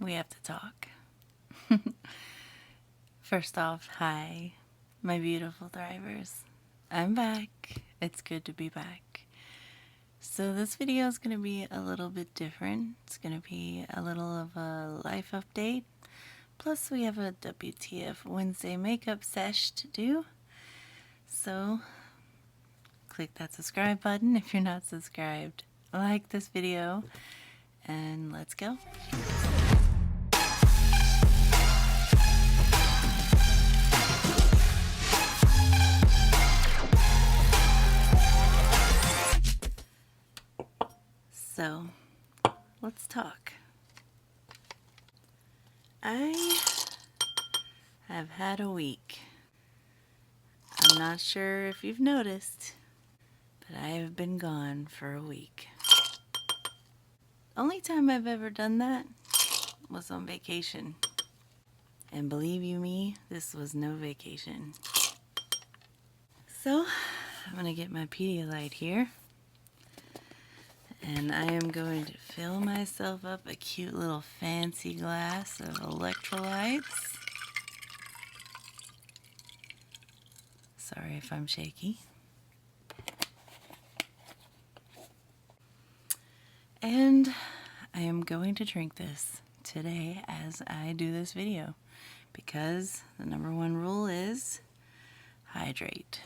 we have to talk. First off, hi, my beautiful thrivers. I'm back. It's good to be back. So this video is going to be a little bit different. It's going to be a little of a life update. Plus we have a WTF Wednesday makeup sesh to do. So click that subscribe button if you're not subscribed. Like this video and let's go. So, let's talk. I have had a week. I'm not sure if you've noticed, but I have been gone for a week. Only time I've ever done that was on vacation. And believe you me, this was no vacation. So, I'm gonna get my Pedialyte here. And I am going to fill myself up a cute little fancy glass of electrolytes. Sorry if I'm shaky. And I am going to drink this today as I do this video because the number one rule is hydrate.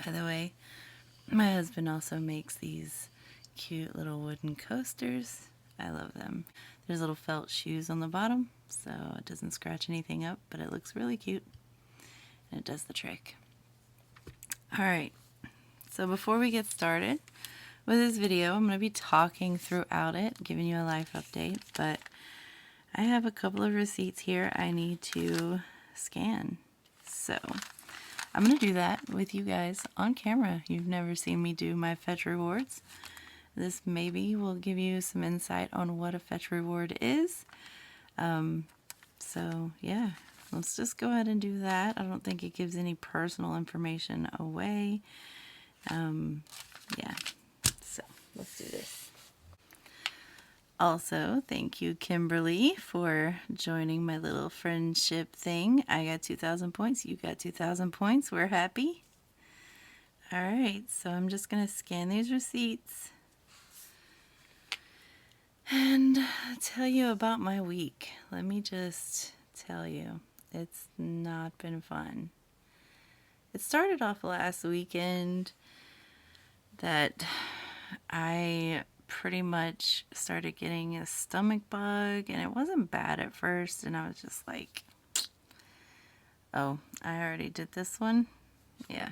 By the way, my husband also makes these cute little wooden coasters. I love them. There's little felt shoes on the bottom, so it doesn't scratch anything up, but it looks really cute, and it does the trick. Alright, so before we get started with this video, I'm going to be talking throughout it, giving you a life update, but I have a couple of receipts here I need to scan. So I'm going to do that with you guys on camera. You've never seen me do my fetch rewards. This maybe will give you some insight on what a fetch reward is. So yeah, let's just go ahead and do that. I don't think it gives any personal information away. Yeah, so let's do this. Also, thank you, Kimberly, for joining my little friendship thing. I got 2,000 points. You got 2,000 points. We're happy. All right, so I'm just going to scan these receipts and tell you about my week. Let me just tell you, it's not been fun. It started off last weekend that I pretty much started getting a stomach bug, and it wasn't bad at first, and I was just like, oh, I already did this one? Yeah.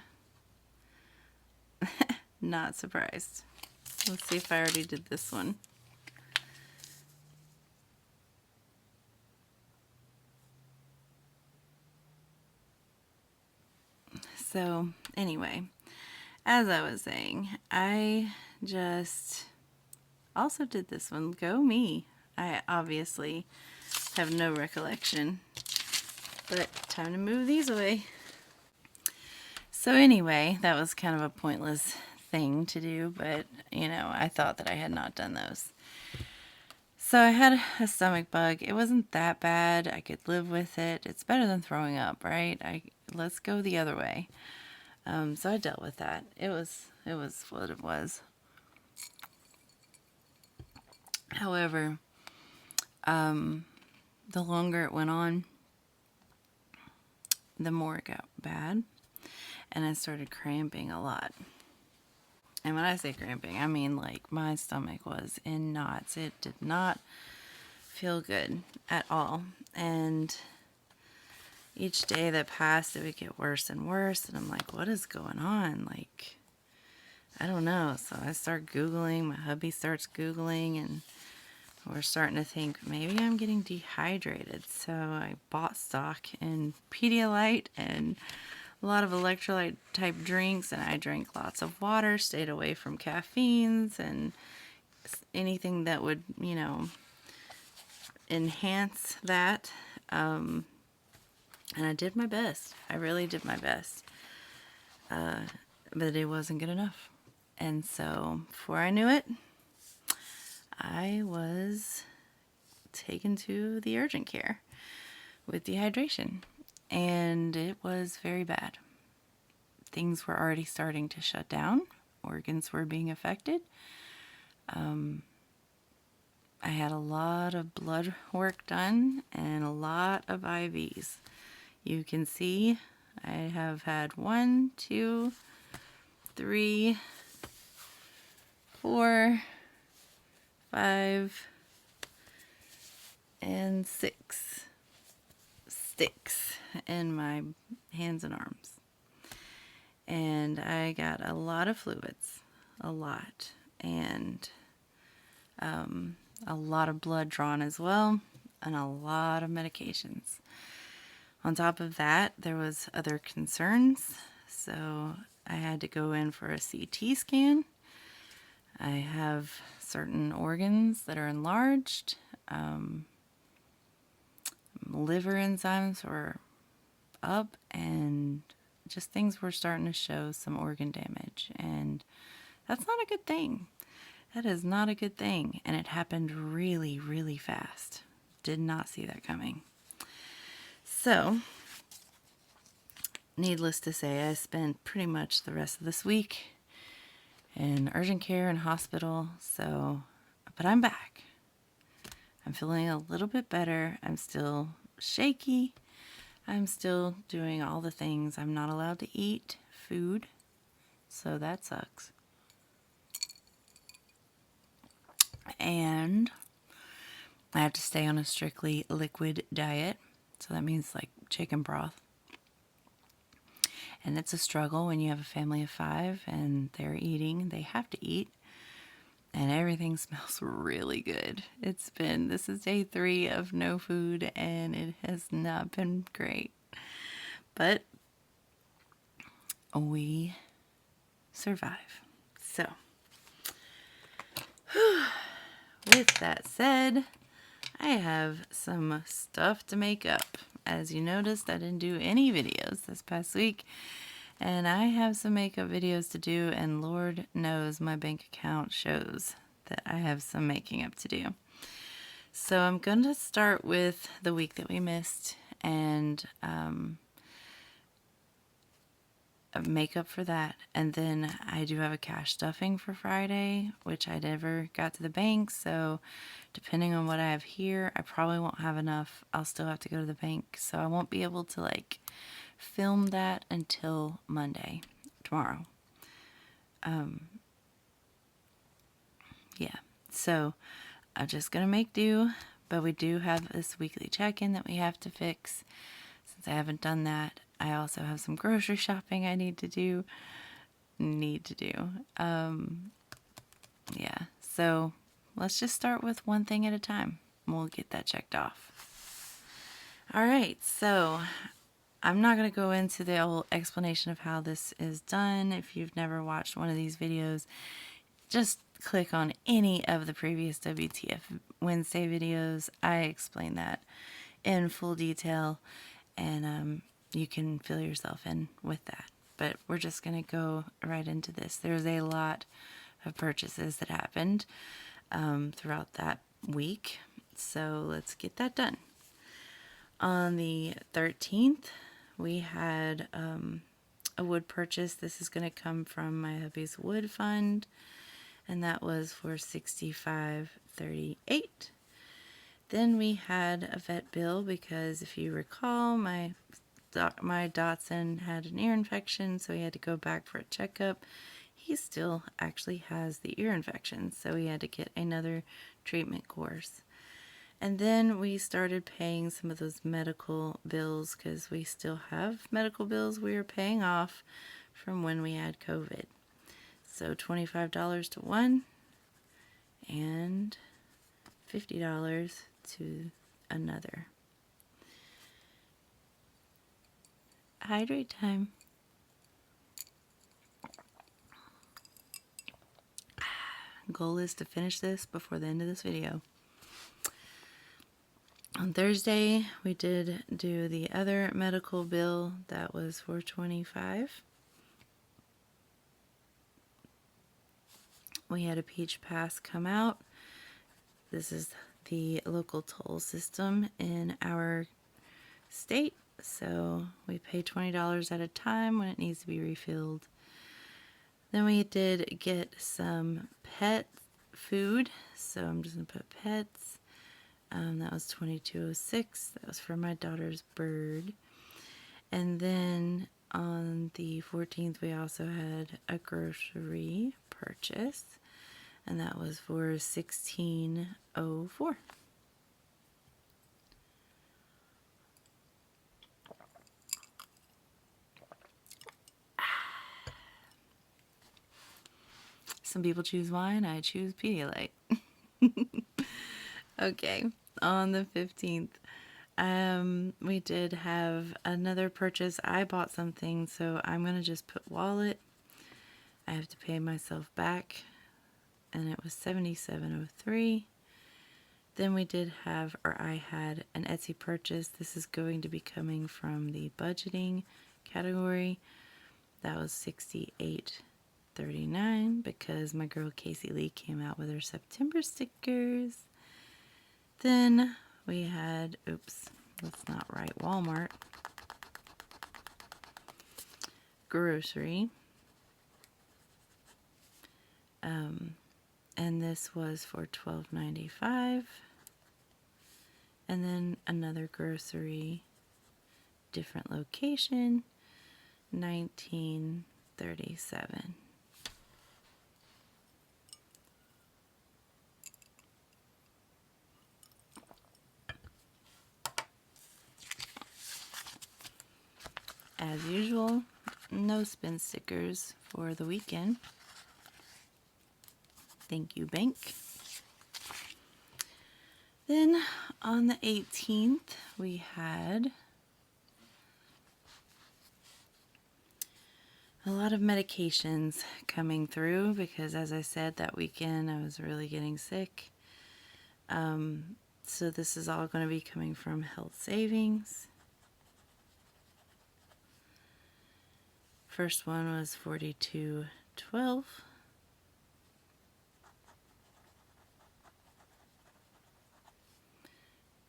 Not surprised. Let's see if I already did this one. So, anyway, as I was saying, I just also did this one. Go me. I obviously have no recollection, but time to move these away. So anyway, that was kind of a pointless thing to do, but you know, I thought that I had not done those. So I had a stomach bug. It wasn't that bad. I could live with it. It's better than throwing up, right? Let's go the other way. So I dealt with that. It was what it was. However, the longer it went on, the more it got bad, and I started cramping a lot. And when I say cramping, I mean like my stomach was in knots. It did not feel good at all. And each day that passed, it would get worse and worse. And I'm like, what is going on? Like, I don't know. So I start Googling. My hubby starts Googling, and we're starting to think maybe I'm getting dehydrated. So I bought stock in Pedialyte and a lot of electrolyte type drinks, and I drank lots of water, stayed away from caffeines and anything that would, you know, enhance that. And I did my best. I really did my best. But it wasn't good enough. And so before I knew it, I was taken to the urgent care with dehydration, and it was very bad. Things were already starting to shut down. Organs were being affected. I had a lot of blood work done and a lot of IVs. You can see I have had 1, 2, 3, 4, 5, and 6 sticks in my hands and arms. And I got a lot of fluids, a lot, and a lot of blood drawn as well, and a lot of medications. On top of that, there was other concerns, so I had to go in for a CT scan. I have certain organs that are enlarged. Liver enzymes were up, and just things were starting to show some organ damage, and that's not a good thing. That is not a good thing, and it happened really, really fast. Did not see that coming. So, needless to say, I spent pretty much the rest of this week in urgent care and hospital, but I'm back. I'm feeling a little bit better. I'm still shaky. I'm still doing all the things. I'm not allowed to eat food, so that sucks. And I have to stay on a strictly liquid diet, so that means like chicken broth. And it's a struggle when you have a family of 5 and they have to eat, and everything smells really good. This is day 3 of no food, and it has not been great. But we survive. So, with that said, I have some stuff to make up. As you noticed, I didn't do any videos this past week, and I have some makeup videos to do, and Lord knows my bank account shows that I have some making up to do. So I'm going to start with the week that we missed, and makeup for that. And then I do have a cash stuffing for Friday, which I never got to the bank, so depending on what I have here, I probably won't have enough. I'll still have to go to the bank, so I won't be able to film that until Monday, tomorrow. Yeah, so I'm just gonna make do, but we do have this weekly check-in that we have to fix. Since I haven't done that, I also have some grocery shopping I need to do. Yeah, so let's just start with one thing at a time. We'll get that checked off. All right, so I'm not going to go into the whole explanation of how this is done. If you've never watched one of these videos, just click on any of the previous WTF Wednesday videos. I explain that in full detail, and you can fill yourself in with that. But we're just going to go right into this. There's a lot of purchases that happened throughout that week, so let's get that done. On the 13th, we had a wood purchase. This is going to come from my hubby's wood fund, and that was for $65.38. Then we had a vet bill because, if you recall, my Dotson had an ear infection, so he had to go back for a checkup. He still actually has the ear infection, so he had to get another treatment course. And then we started paying some of those medical bills because we still have medical bills we are paying off from when we had COVID. So $25 to one and $50 to another. Hydrate time. Goal is to finish this before the end of this video. On Thursday, we did do the other medical bill. That was for $25. we had a Peach Pass come out. This is the local toll system in our state. So we pay $20 at a time when it needs to be refilled. Then we did get some pet food. So I'm just going to put pets. That was $22.06. That was for my daughter's bird. And then on the 14th, we also had a grocery purchase. And that was for $16.04. Some people choose wine, I choose Pedialyte. Okay, on the 15th, we did have another purchase. I bought something, so I'm going to just put wallet. I have to pay myself back, and it was $77.03. Then we did have, or I had, an Etsy purchase. This is going to be coming from the budgeting category. That was $68.39 because my girl Casey Lee came out with her September stickers. Then we had, oops, let's not write Walmart. Grocery. And this was for $12.95. And then another grocery, different location, $19.37. As usual, no spin stickers for the weekend. Thank you, bank. Then on the 18th, we had a lot of medications coming through because, as I said, that weekend I was really getting sick. So this is all going to be coming from Health Savings. First one was $42.12.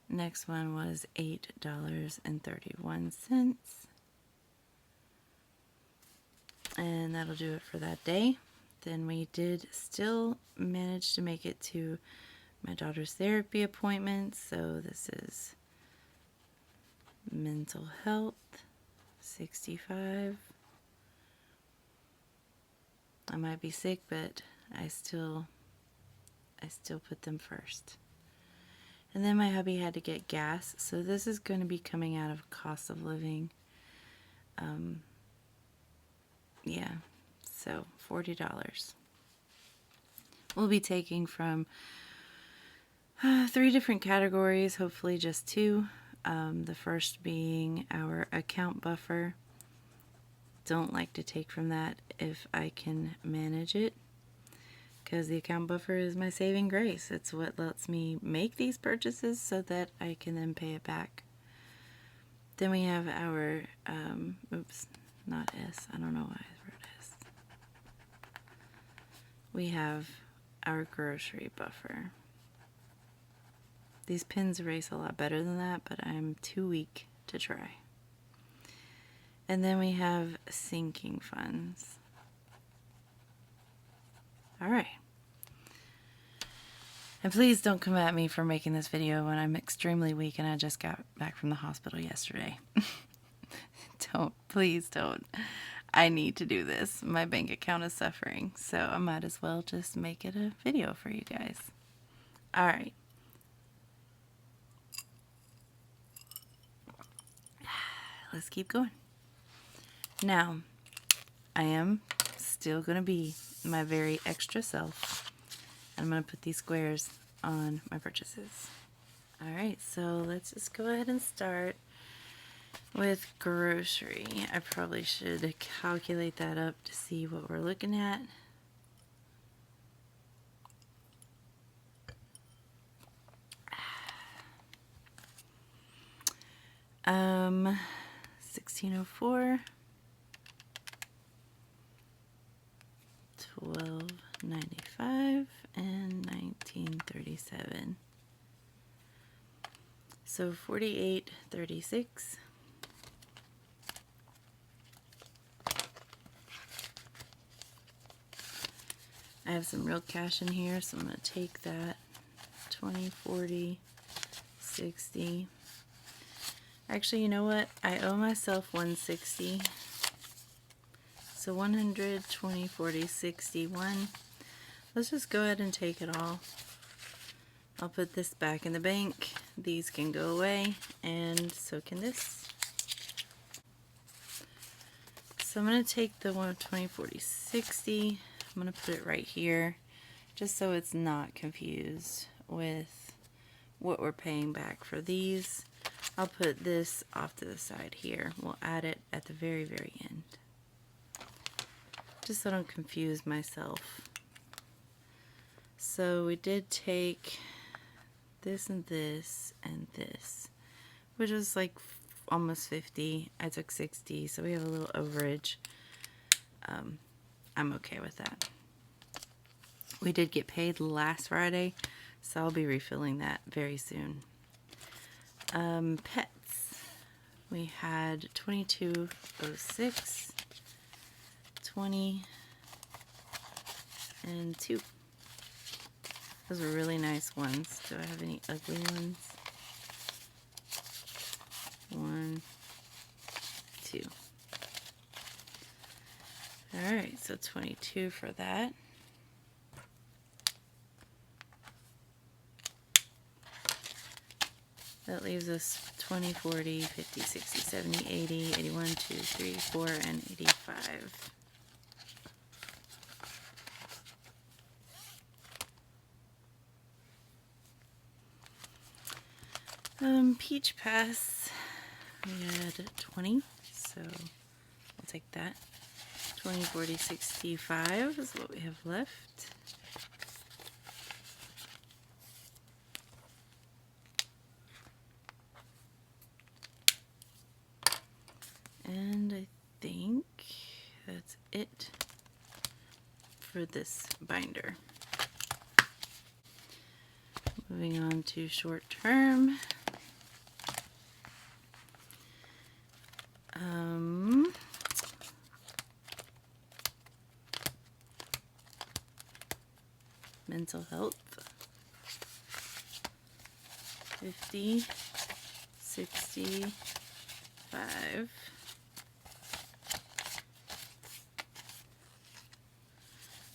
Next one was $8.31. And that'll do it for that day. Then we did still manage to make it to my daughter's therapy appointment. So this is mental health, 65. I might be sick, but I still put them first. And then my hubby had to get gas, so this is going to be coming out of cost of living. Yeah, so $40. We'll be taking from 3 different categories, hopefully just 2. The first being our account buffer. Don't like to take from that if I can manage it, because the account buffer is my saving grace. It's what lets me make these purchases so that I can then pay it back. Then we have our, oops, not S. I don't know why I wrote S. We have our grocery buffer. These pins erase a lot better than that, but I'm too weak to try. And then we have sinking funds. All right. And please don't come at me for making this video when I'm extremely weak and I just got back from the hospital yesterday. Please don't. I need to do this. My bank account is suffering, so I might as well just make it a video for you guys. All right. Let's keep going. Now, I am still going to be my very extra self. I'm going to put these squares on my purchases. Alright, so let's just go ahead and start with grocery. I probably should calculate that up to see what we're looking at. $16.04, $12.95, 47. So 48.36. I have some real cash in here, so I'm going to take that. 20, 40, 60. Actually, you know what? I owe myself 160. So 100, 20, 40, 61. Let's just go ahead and take it all. I'll put this back in the bank. These can go away, and so can this. So I'm going to take the 120, 40, 60. I'm going to put it right here, just so it's not confused with what we're paying back for these. I'll put this off to the side here. We'll add it at the very, very end, just so I don't confuse myself. So we did take this and this and this, which was like almost 50. I took 60, so we have a little overage. I'm okay with that. We did get paid last Friday, so I'll be refilling that very soon. Pets. We had 22.06, 20, and 2. Those were really nice ones. Do I have any ugly ones? 1, 2. Alright, so 22 for that. That leaves us 20, 40, 50, 60, 70, 80, 81, 2, 3, 4, and 85. Peach Pass, we had 20, so I'll take that. 20, 40, 65 is what we have left. And I think that's it for this binder. Moving on to short term. Mental health. 50, 65.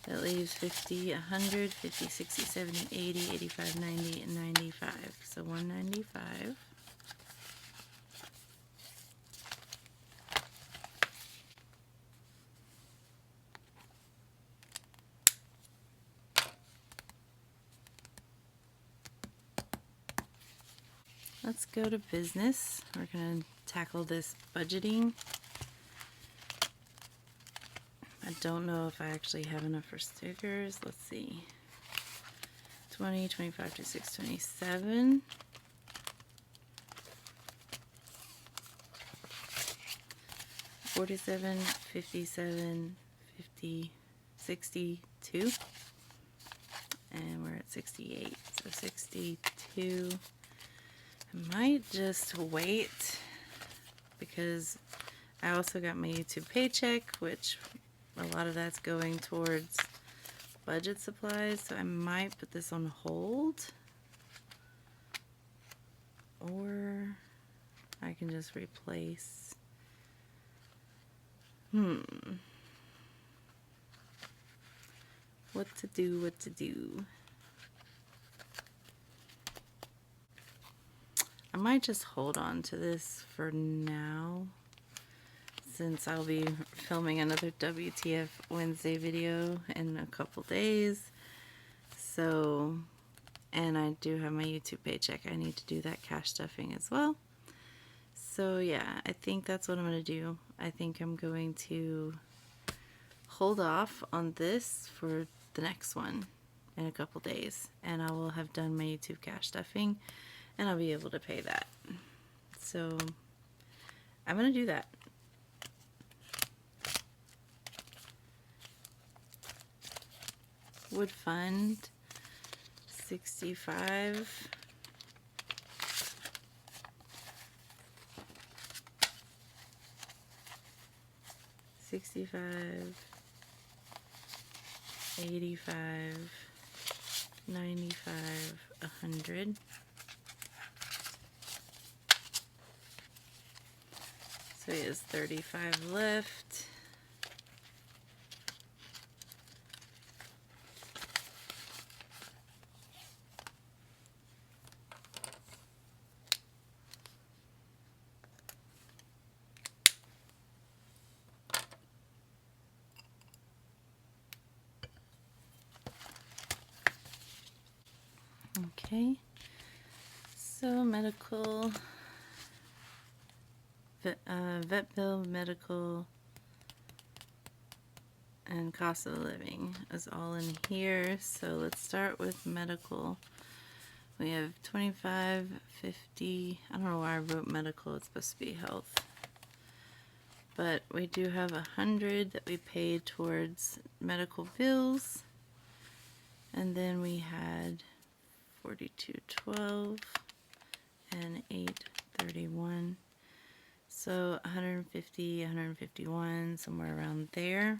That leaves 50, 100, 50, 60, 70, 80, 85, 90, and 95. So 195. Let's go to business. We're going to tackle this budgeting. I don't know if I actually have enough for stickers. Let's see. 20, 25, 26, 27. 47, 57, 50, 62. And we're at 68. So 62. I might just wait because I also got my YouTube paycheck, which a lot of that's going towards budget supplies, so I might put this on hold, or I can just replace. What to do. I might just hold on to this for now, since I'll be filming another WTF Wednesday video in a couple days. So, and I do have my YouTube paycheck. I need to do that cash stuffing as well. So yeah, I think that's what I'm going to do. I think I'm going to hold off on this for the next one in a couple days, and I will have done my YouTube cash stuffing, and I'll be able to pay that. So I'm going to do that. Would fund. 65, 65, 85, 95, 100. So he has 35 left. Okay, so medical, vet bill, medical, and cost of living is all in here. So let's start with medical. We have 25, 50, I don't know why I wrote medical, it's supposed to be health. But we do have 100 that we paid towards medical bills. And then we had 42.12 and 8.31. So 150, 151, somewhere around there.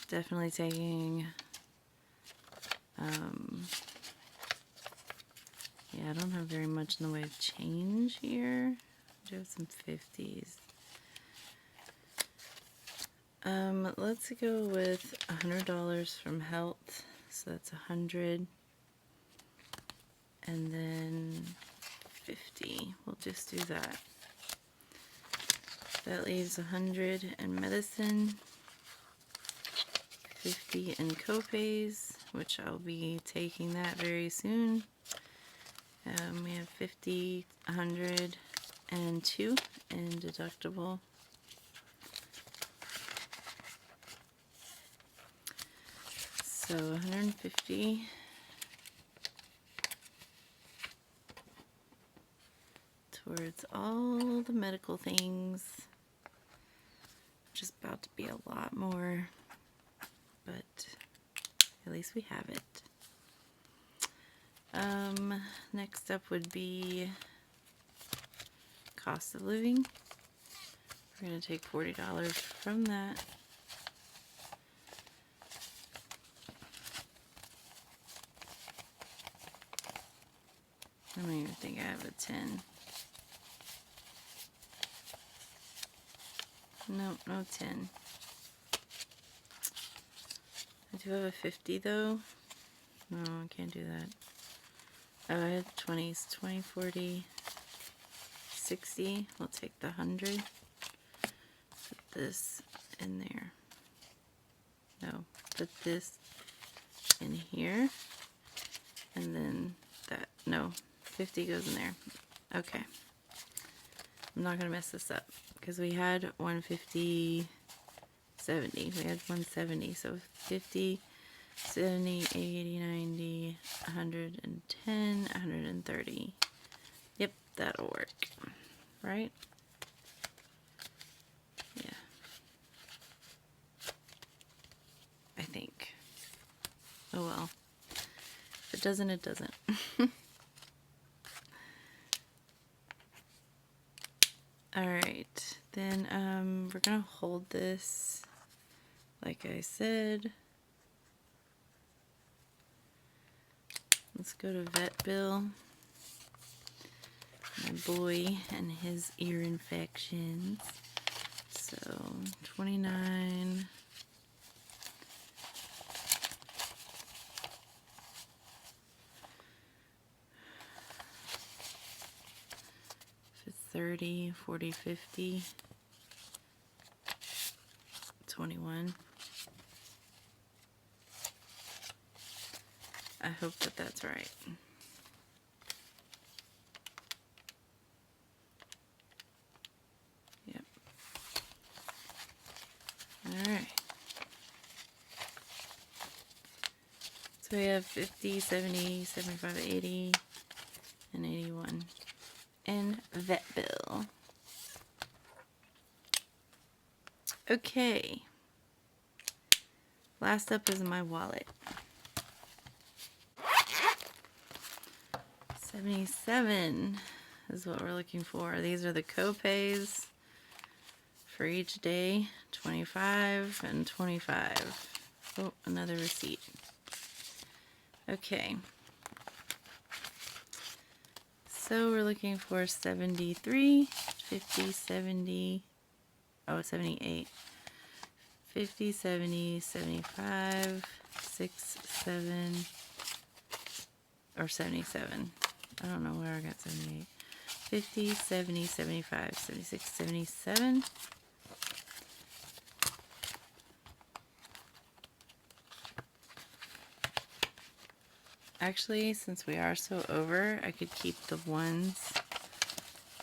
Definitely taking, yeah, I don't have very much in the way of change here. I do have some 50s. Let's go with $100 from health, so that's 100, and then 50. We'll just do that. That leaves 100 in medicine, 50 in copays, which I'll be taking that very soon. We have 50, 100, and 2 in deductible. So 150 towards all the medical things, which is about to be a lot more, but at least we have it. Next up would be cost of living. We're going to take $40 from that. I don't even think I have a 10. No, no 10. I do have a 50 though. No, I can't do that. Oh, I had 20s. 20, 40, 60. We'll take the 100. Put this in there. No, put this in here. And then that. No, 50 goes in there. Okay. I'm not going to mess this up because we had 150, 70. We had 170. So 50, 70, 80, 90, 110, 130. Yep, that'll work. Right? Yeah. I think. Oh well. If it doesn't, it doesn't. Alright, then we're gonna hold this like I said. Let's go to vet bill. My boy and his ear infections. So 29. If it's 30, 40, 50. 21. I hope that that's right. Yep. Alright. So we have 50, 70, 75, 80, and 81. And vet bill. Okay. Last up is my wallet. 77 is what we're looking for. These are the co-pays for each day. 25 and 25. Oh, another receipt. Okay. So we're looking for 73, 50, 70, oh, 78, 50, 70, 75, 6, 7, or 77. I don't know where I got 78. 50, 70, 75, 76, 77. Actually, since we are so over, I could keep the ones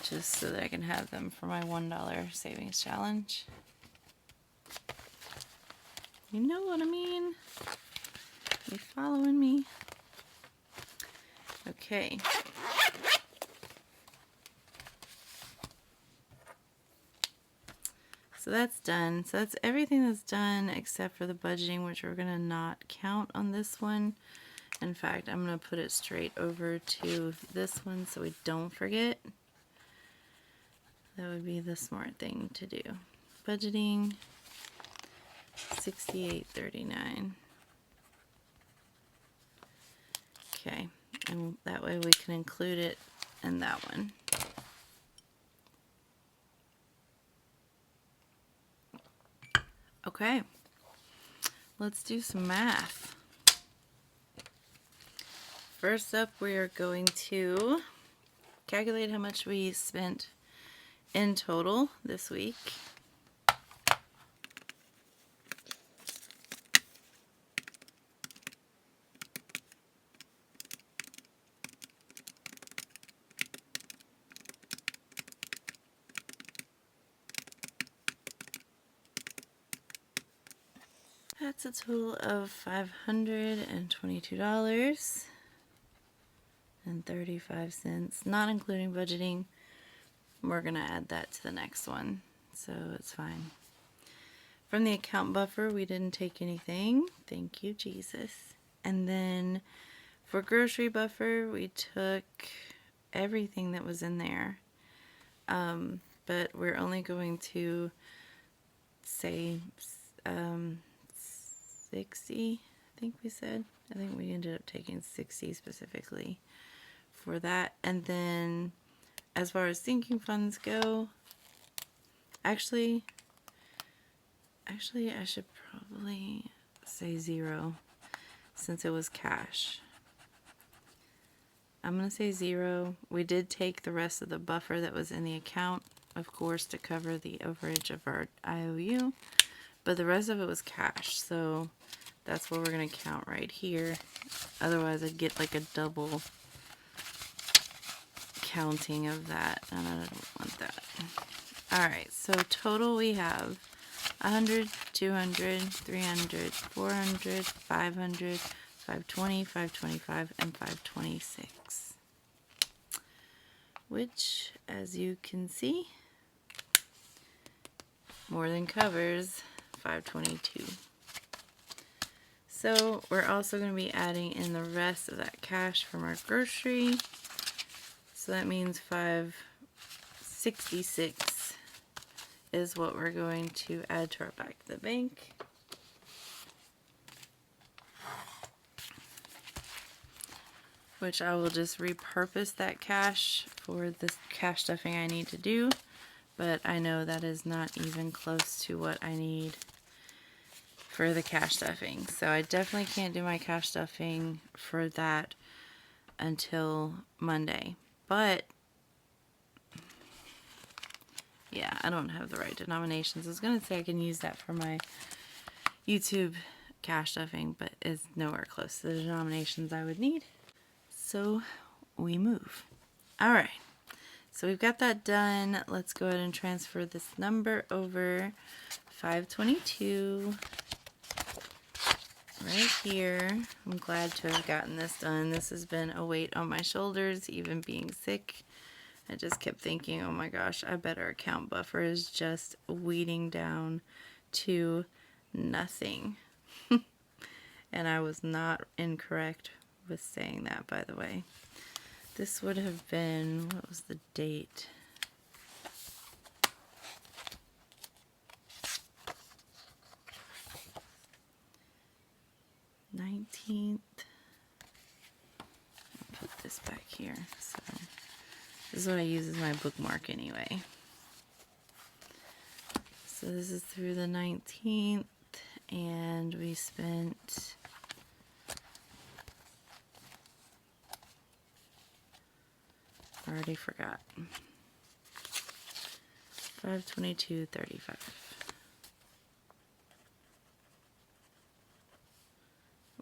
just so that I can have them for my $1 savings challenge. You know what I mean? You following me? Okay. So that's done. So that's everything that's done except for the budgeting, which we're going to not count on this one. In fact, I'm going to put it straight over to this one so we don't forget. That would be the smart thing to do. Budgeting, $68.39. Okay, and that way we can include it in that one. Okay, let's do some math. First up, we are going to calculate how much we spent in total this week. That's a total of $522.35, not including budgeting. We're going to add that to the next one, so it's fine. From the account buffer, we didn't take anything. Thank you, Jesus. And then for grocery buffer, we took everything that was in there. But we're only going to say 60, I think we said. I think we ended up taking 60 specifically for that. And then as far as sinking funds go, actually I should probably say 0 since it was cash. I'm going to say 0. We did take the rest of the buffer that was in the account, of course, to cover the overage of our IOU, but the rest of it was cash, so that's what we're going to count right here. Otherwise, I'd get like a double counting of that, and I don't want that. Alright, so total we have 100, 200, 300, 400, 500, 520, 525, and 526. Which, as you can see, more than covers 522. So we're also going to be adding in the rest of that cash from our grocery. So that means 566 is what we're going to add to our back to the bank. Which I will just repurpose that cash for this cash stuffing I need to do. But I know that is not even close to what I need for the cash stuffing. So I definitely can't do my cash stuffing for that until Monday. But yeah, I don't have the right denominations. I was going to say I can use that for my YouTube cash stuffing, but it's nowhere close to the denominations I would need. So we move. Alright, so we've got that done. Let's go ahead and transfer this number over. 522 right here. I'm glad to have gotten this done. This has been a weight on my shoulders, even being sick. I just kept thinking, oh my gosh, I bet our account buffer is just weeding down to nothing. And I was not incorrect with saying that, by the way. This would have been, what was the date? $19th. I'll put this back here. So this is what I use as my bookmark anyway. So this is through the 19th, and we spent I already forgot. $522.35.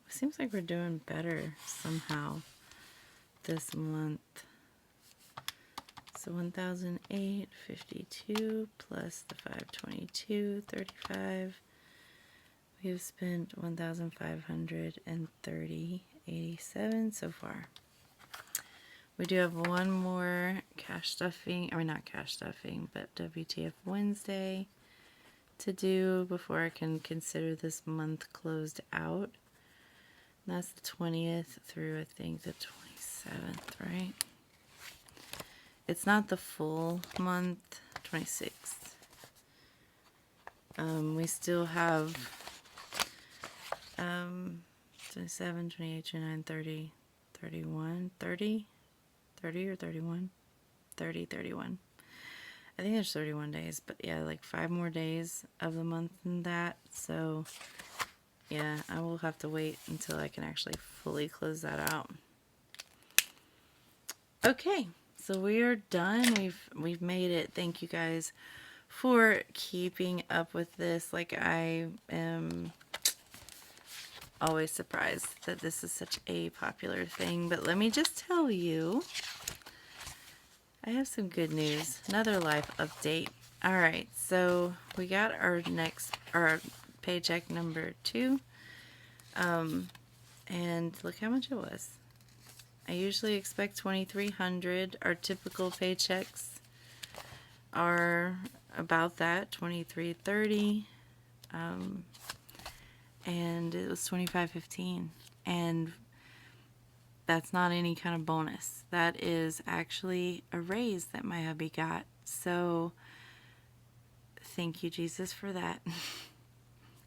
Seems like we're doing better somehow this month. So 1,852 plus the 522.35. We have spent 1,530.87 so far. We do have one more cash stuffing, I mean not cash stuffing, but WTF Wednesday to do before I can consider this month closed out. And that's the 20th through I think the 27th, right? It's not the full month, 26th. We still have 27, 28, 29, 30, 31, 30 or 31? 30, 31. I think there's 31 days, but yeah, like 5 more days of the month than that. So yeah, I will have to wait until I can actually fully close that out. Okay, so we are done. We've made it. Thank you guys for keeping up with this. Like, I am always surprised that this is such a popular thing, but let me just tell you, I have some good news. Another life update. All right, so we got our paycheck number 2, and look how much it was. I usually expect 2,300. Our typical paychecks are about that, 2,330, and it was 2,515, and that's not any kind of bonus. That is actually a raise that my hubby got. So thank you, Jesus, for that.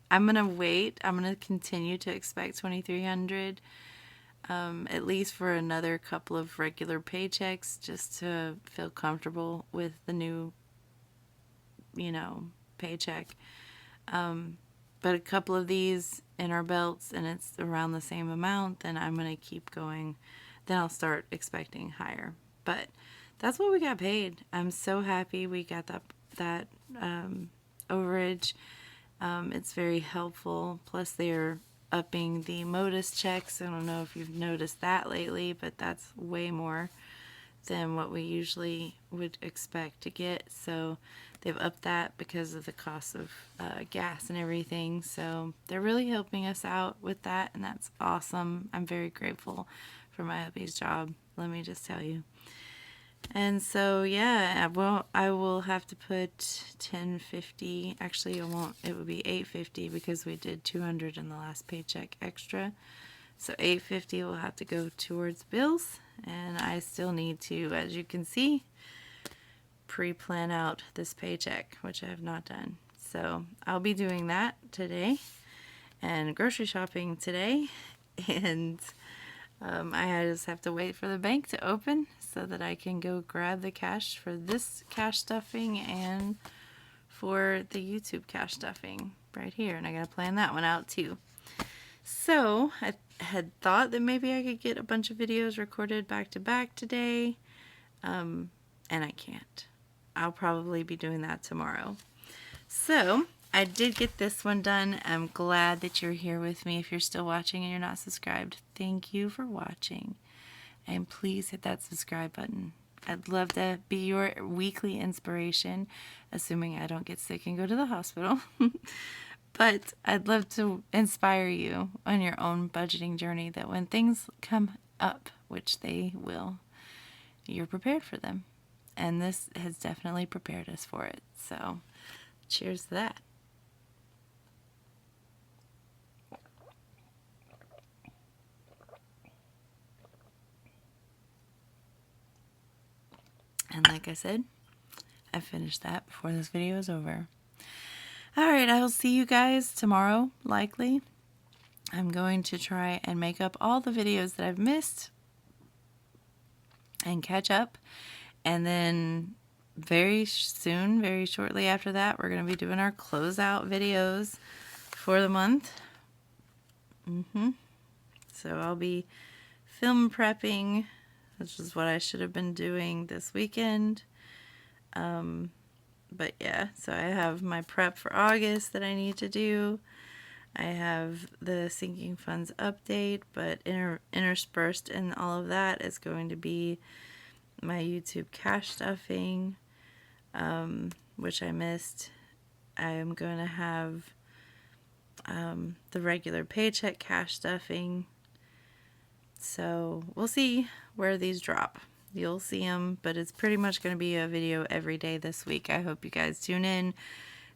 I'm gonna wait. I'm gonna continue to expect 2,300, at least for another couple of regular paychecks, just to feel comfortable with the new, paycheck. But a couple of these in our belts and it's around the same amount, then I'm going to keep going. Then I'll start expecting higher. But that's what we got paid. I'm so happy we got that overage. It's very helpful. Plus they're upping the modus checks. I don't know if you've noticed that lately, but that's way more than what we usually would expect to get. So they've upped that because of the cost of gas and everything. So they're really helping us out with that, and that's awesome. I'm very grateful for my hubby's job, let me just tell you. And so yeah, I will have to put 1050. Actually, it won't. It would be 850 because we did 200 in the last paycheck extra. So 850 will have to go towards bills, and I still need to, as you can see, pre-plan out this paycheck, which I have not done. So I'll be doing that today, and grocery shopping today, and I just have to wait for the bank to open so that I can go grab the cash for this cash stuffing and for the YouTube cash stuffing right here, and I gotta plan that one out too. So I had thought that maybe I could get a bunch of videos recorded back to back today, and I can't. I'll probably be doing that tomorrow. So I did get this one done. I'm glad that you're here with me. If you're still watching and you're not subscribed, thank you for watching, and please hit that subscribe button. I'd love to be your weekly inspiration, assuming I don't get sick and go to the hospital. But I'd love to inspire you on your own budgeting journey, that when things come up, which they will, you're prepared for them. And this has definitely prepared us for it. So cheers to that. And like I said, I finished that before this video is over. Alright, I will see you guys tomorrow, likely. I'm going to try and make up all the videos that I've missed and catch up. And then very soon, very shortly after that, we're going to be doing our closeout videos for the month. So I'll be film prepping, which is what I should have been doing this weekend. But yeah, so I have my prep for August that I need to do. I have the sinking funds update, but interspersed in all of that is going to be my YouTube cash stuffing, which I missed. I am going to have the regular paycheck cash stuffing. So we'll see where these drop. You'll see them, but it's pretty much going to be a video every day this week. I hope you guys tune in.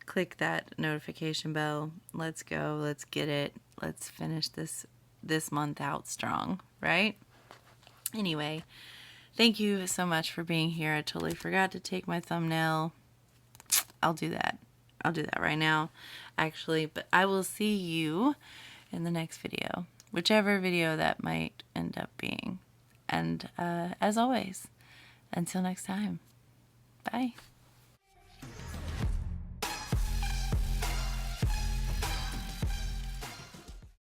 Click that notification bell. Let's go. Let's get it. Let's finish this month out strong, right? Anyway, thank you so much for being here. I totally forgot to take my thumbnail. I'll do that. I'll do that right now, actually. But I will see you in the next video, whichever video that might end up being. And as always, until next time, bye.